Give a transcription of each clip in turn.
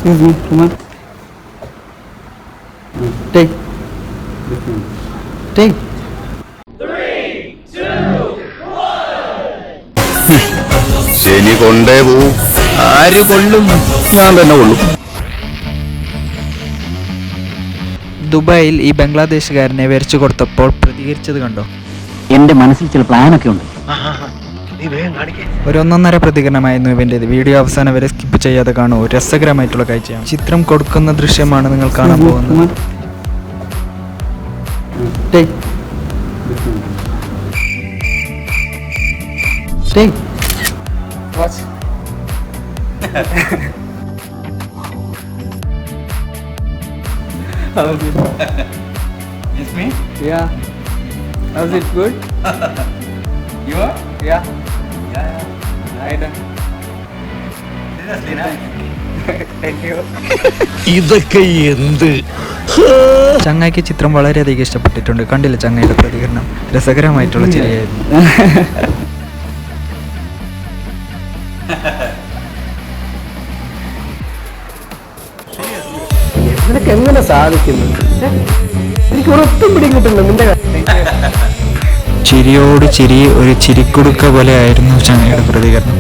Excuse me, come on. Take. Take. 3, 2, 1. ശനി കൊണ്ടേ പോവും. ആര് കൊള്ളും? ഞാൻ തന്നെ കൊള്ളും. ദുബായിൽ ഈ ബംഗ്ലാദേശുകാരനെ വരച്ചു കൊടുത്തപ്പോൾ പ്രതികരിച്ചത് കണ്ടോ? എന്റെ മനസ്സിൽ ചില പ്ലാനൊക്കെ ഉണ്ട്. ഒരു 1.5 പ്രതികരണമായിരുന്നു ഇവൻ്റേത്. വീഡിയോ അവസാനം വരെ സ്കിപ്പ് ചെയ്യാതെ കാണൂ. രസകരമായിട്ടുള്ള കാഴ്ചയാണ്. ചിത്രം കൊടുക്കുന്ന ദൃശ്യമാണ് നിങ്ങൾ കാണാൻ പോകുന്നത്. Take. Take. Watch. How is it? It's me? Yeah. How's it good? You are? Yeah. Yeah. I done. Seriously, nice. Thank you. ഇതൊക്കെ എന്ത്? ചങ്ങായിക്ക് ചിത്രം വളരെയധികം ഇഷ്ടപ്പെട്ടിട്ടുണ്ട്. കണ്ടില്ല ചങ്ങായിയുടെ പ്രതികരണം? രസകരമായിട്ടുള്ള ചിരിയായിരുന്നു. നിനക്ക് എങ്ങനെ സാധിക്കുന്നു? എനിക്ക് ഒരൊത്തും പിടിയും കിട്ടുന്നു നിന്റെ ചിരിയോട് ചിരി, ഒരു ചിരിക്കുടുക്ക പോലെ ആയിരുന്നു ചങ്ങയുടെ പ്രതികരണം.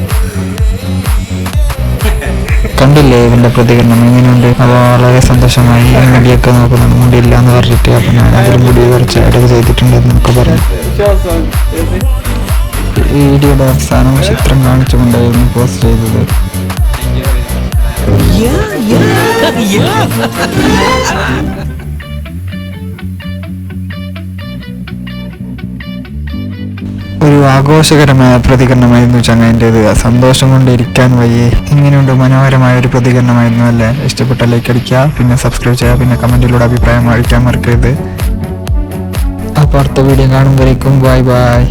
കണ്ടില്ലേ ഇവന്റെ പ്രതികരണം എങ്ങനെയുണ്ട്? അപ്പോൾ വളരെ സന്തോഷമായി. മുടിയൊക്കെ നോക്കുന്നുണ്ട്, മുടിയില്ല എന്ന് പറഞ്ഞിട്ട്. അപ്പം ഞാൻ അതിൽ മുടി കുറച്ച് ഇടയ്ക്ക് ചെയ്തിട്ടുണ്ടെന്നൊക്കെ പറഞ്ഞു. വീഡിയോയുടെ അവസാനം ചിത്രം കാണിച്ചുകൊണ്ടായിരുന്നു പോസ്റ്റ് ചെയ്തത്. ഒരു ആഘോഷകരമായ പ്രതികരണമായിരുന്നു ചങ്ങായിൻ്റെത്. സന്തോഷം കൊണ്ട് ഇരിക്കാൻ വയ്യേ. ഇങ്ങനെയുണ്ട് മനോഹരമായ ഒരു പ്രതികരണമായിരുന്നു അല്ലേ? ഇഷ്ടപ്പെട്ട ലൈക്ക് അടിക്കുക, പിന്നെ സബ്സ്ക്രൈബ് ചെയ്യുക, പിന്നെ കമൻറ്റിലൂടെ അഭിപ്രായം അറിയിക്കാൻ മറക്കരുത്. അപ്പോൾ അടുത്ത വീഡിയോ കാണുമ്പോഴേക്കും ബൈ ബൈ.